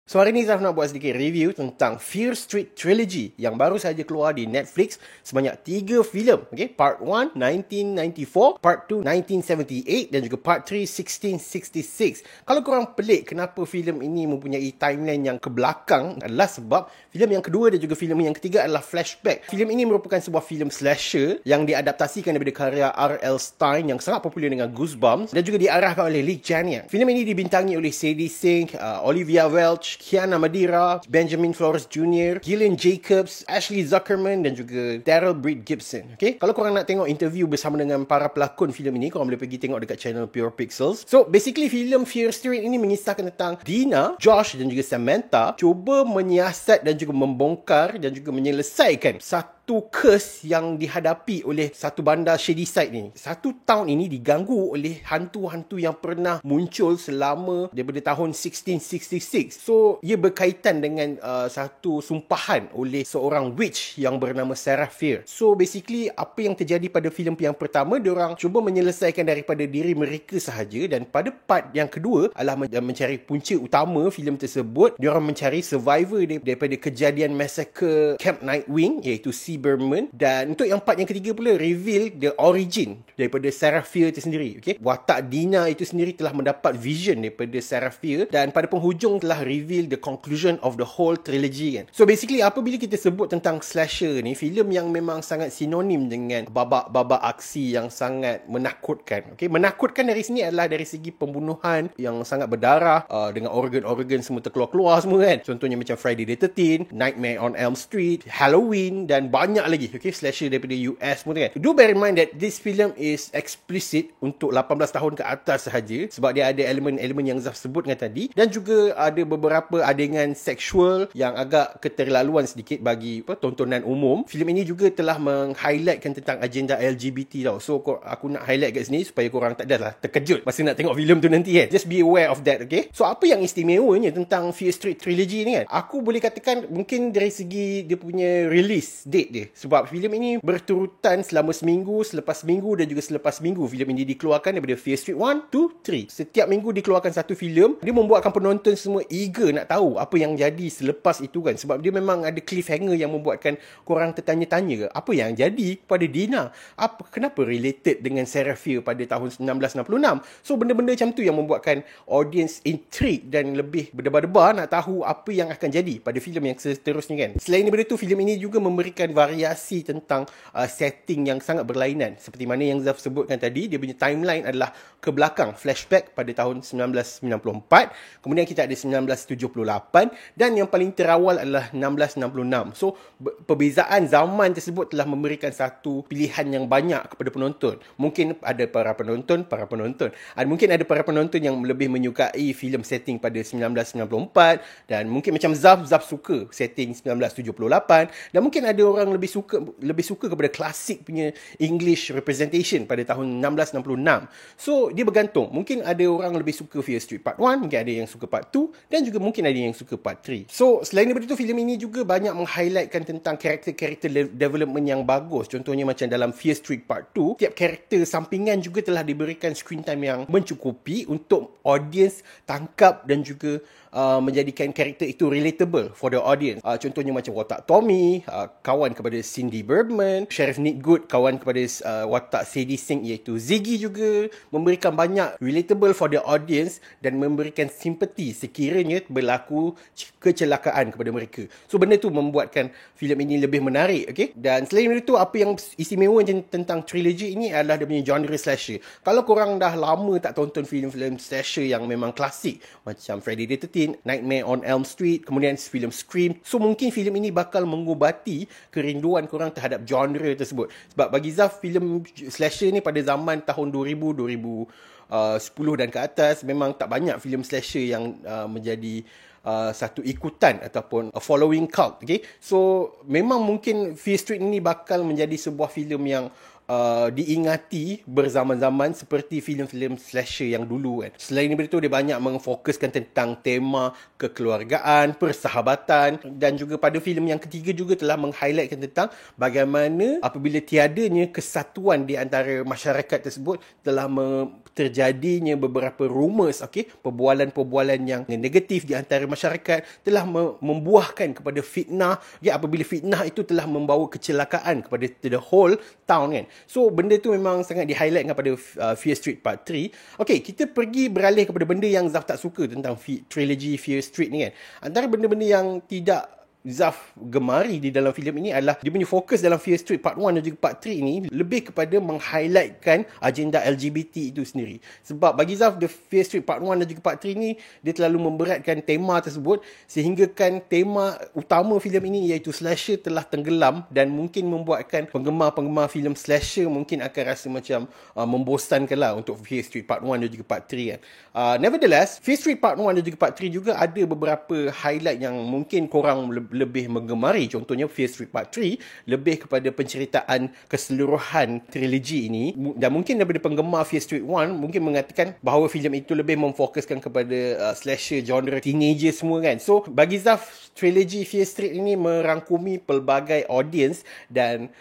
So hari ni Zaf nak buat sedikit review tentang Fear Street Trilogy yang baru saja keluar di Netflix sebanyak 3 filem. Okay? Part 1, 1994, Part 2, 1978 dan juga Part 3, 1666. Kalau korang pelik kenapa filem ini mempunyai timeline yang ke belakang adalah sebab filem yang kedua dan juga filem yang ketiga adalah flashback. Filem ini merupakan sebuah filem slasher yang diadaptasikan daripada karya R.L. Stine yang sangat popular dengan Goosebumps dan juga diarahkan oleh Lee Janiak. Filem ini dibintangi oleh Sadie Sink, Olivia Welch, Kiana Madeira, Benjamin Flores Jr., Gillian Jacobs, Ashley Zuckerman dan juga Daryl Breed Gibson. Okay? Kalau korang nak tengok interview bersama dengan para pelakon filem ini, korang boleh pergi tengok dekat channel Pure Pixels. So, basically filem Fear Street ini mengisahkan tentang Dina, Josh dan juga Samantha cuba menyiasat dan juga membongkar dan juga menyelesaikan satu curse yang dihadapi oleh satu bandar Shadyside ni. Satu town ini diganggu oleh hantu-hantu yang pernah muncul selama daripada tahun 1666. So, ia berkaitan dengan satu sumpahan oleh seorang witch yang bernama Sarah Fear. So, basically apa yang terjadi pada filem yang pertama, diorang cuba menyelesaikan daripada diri mereka sahaja, dan pada part yang kedua adalah mencari punca utama filem tersebut. Diorang mencari survivor daripada kejadian massacre Camp Nightwing, iaitu C. Berman. Dan untuk yang part yang ketiga pula reveal the origin daripada Sarah Fear itu sendiri. Okay? Watak Dina itu sendiri telah mendapat vision daripada Sarah Fear, dan pada penghujung telah reveal the conclusion of the whole trilogy kan. So basically apabila kita sebut tentang slasher ni, filem yang memang sangat sinonim dengan babak-babak aksi yang sangat menakutkan. Okay? Menakutkan dari sini adalah dari segi pembunuhan yang sangat berdarah, dengan organ-organ semua terkeluar-keluar semua kan. Contohnya macam Friday the 13th, Nightmare on Elm Street, Halloween dan banyak lagi. Okay? Slasher daripada US pun kan. Do bear in mind that this film is explicit untuk 18 tahun ke atas sahaja, sebab dia ada elemen-elemen yang Zaf sebutkan tadi, dan juga ada beberapa adegan seksual yang agak keterlaluan sedikit bagi tontonan umum. Filem ini juga telah meng-highlightkan tentang agenda LGBT tau. So aku nak highlight kat sini supaya korang tak adalah terkejut masa nak tengok filem tu nanti kan. Just be aware of that, okay? So apa yang istimewanya tentang Fear Street Trilogy ni kan? Aku boleh katakan mungkin dari segi dia punya release date dia. Sebab filem ini berturutan selama seminggu, selepas seminggu dan juga selepas minggu. Filem ini dikeluarkan daripada Fear Street 1, 2, 3. Setiap minggu dikeluarkan satu filem. Dia membuatkan penonton semua eager nak tahu apa yang jadi selepas itu kan. Sebab dia memang ada cliffhanger yang membuatkan korang tertanya-tanya, apa yang jadi pada Dina? Kenapa related dengan Sarah Fear pada tahun 1966? So benda-benda macam tu yang membuatkan audience intrigue dan lebih berdebar-debar nak tahu apa yang akan jadi pada filem yang seterusnya kan. Selain daripada tu, filem ini juga memberikan variasi tentang setting yang sangat berlainan. Seperti mana yang Zaf sebutkan tadi, dia punya timeline adalah ke belakang, flashback pada tahun 1994, kemudian kita ada 1978, dan yang paling terawal adalah 1666. So perbezaan zaman tersebut telah memberikan satu pilihan yang banyak kepada penonton. Mungkin ada para penonton mungkin ada para penonton yang lebih menyukai filem setting pada 1994, dan mungkin macam Zaf suka setting 1978, dan mungkin ada orang lebih suka kepada klasik punya English representation pada tahun 1666. So dia bergantung. Mungkin ada orang lebih suka Fear Street Part 1, mungkin ada yang suka Part 2, dan juga mungkin ada yang suka Part 3. So selain daripada itu, filem ini juga banyak meng-highlightkan tentang karakter-karakter development yang bagus. Contohnya macam dalam Fear Street Part 2, tiap karakter sampingan juga telah diberikan screen time yang mencukupi untuk audience tangkap dan juga menjadikan karakter itu relatable for the audience. Contohnya macam watak Tommy, kawan kepada Cindy Berman, Sheriff Nick Good, kawan kepada watak Sadie Sink iaitu Ziggy, juga memberikan banyak relatable for the audience dan memberikan simpati sekiranya berlaku kecelakaan kepada mereka. So benda tu membuatkan filem ini lebih menarik, okay? Dan selain itu, apa yang istimewa tentang trilogy ini adalah dia punya genre slasher. Kalau korang dah lama tak tonton filem-filem slasher yang memang klasik macam Friday the 13th, Nightmare on Elm Street, kemudian filem Scream, so mungkin filem ini bakal mengubati kerinduan korang terhadap genre tersebut. Sebab bagi Zaf, filem slasher ni pada zaman tahun 2000, 2010 dan ke atas, memang tak banyak filem slasher yang menjadi satu ikutan ataupun a following cult, okay? So memang mungkin Fear Street ini bakal menjadi sebuah filem yang diingati berzaman-zaman seperti filem-filem slasher yang dulu kan. Selain daripada itu, dia banyak memfokuskan tentang tema kekeluargaan, persahabatan, dan juga pada filem yang ketiga juga telah meng-highlightkan tentang bagaimana apabila tiadanya kesatuan di antara masyarakat tersebut telah terjadinya beberapa rumors, perbualan-perbualan yang negatif di antara masyarakat telah membuahkan kepada fitnah, apabila fitnah itu telah membawa kecelakaan kepada the whole town kan. So benda tu memang sangat di-highlight pada Fear Street Part 3. Okey, kita pergi beralih kepada benda yang Zaf tak suka tentang trilogy Fear Street ni kan. Antara benda-benda yang tidak Zaf gemari di dalam filem ini adalah dia punya fokus dalam Fear Street Part 1 dan juga Part 3 ini lebih kepada meng-highlightkan agenda LGBT itu sendiri. Sebab bagi Zaf, the Fear Street Part 1 dan juga Part 3 ni dia terlalu memberatkan tema tersebut sehingga kan tema utama filem ini iaitu slasher telah tenggelam dan mungkin membuatkan penggemar-penggemar filem slasher mungkin akan rasa macam membosankan lah untuk Fear Street Part 1 dan juga Part 3 kan. Nevertheless, Fear Street Part 1 dan juga Part 3 juga ada beberapa highlight yang mungkin korang lebih menggemari. Contohnya Fear Street Part 3 lebih kepada penceritaan keseluruhan trilogi ini, dan mungkin daripada penggemar Fear Street 1 mungkin mengatakan bahawa filem itu lebih memfokuskan kepada slasher genre teenager semua kan. So bagi Zaf, trilogi Fear Street ini merangkumi pelbagai audience dan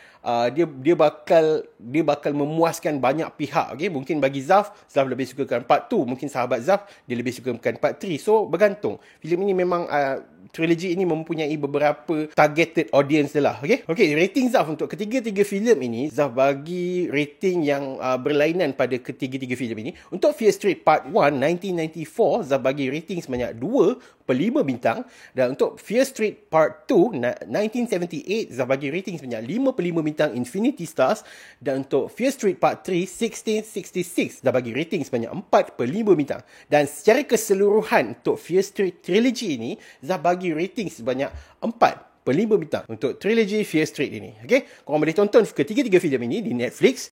dia bakal memuaskan banyak pihak. Mungkin bagi Zaf lebih sukakan Part 2, mungkin sahabat Zaf dia lebih sukakan Part 3. So bergantung. Filem ini memang trilogi ini mempunyai beberapa targeted audience dia lah. Okay, rating Zaf untuk ketiga-tiga filem ini, Zaf bagi rating yang berlainan pada ketiga-tiga filem ini. Untuk Fear Street Part 1 1994, Zaf bagi rating sebanyak 2/5 bintang, dan untuk Fear Street Part 2 1978, Zaf bagi rating sebanyak 5/5 bintang Infinity Stars, dan untuk Fear Street Part 3 1666, Zaf bagi rating sebanyak 4/5 bintang. Dan secara keseluruhan untuk Fear Street Trilogy ini, Zaf bagi rating sebanyak 4/5 bintang untuk trilogi Fear Street ini. Korang boleh tonton ketiga-tiga filem ini di Netflix.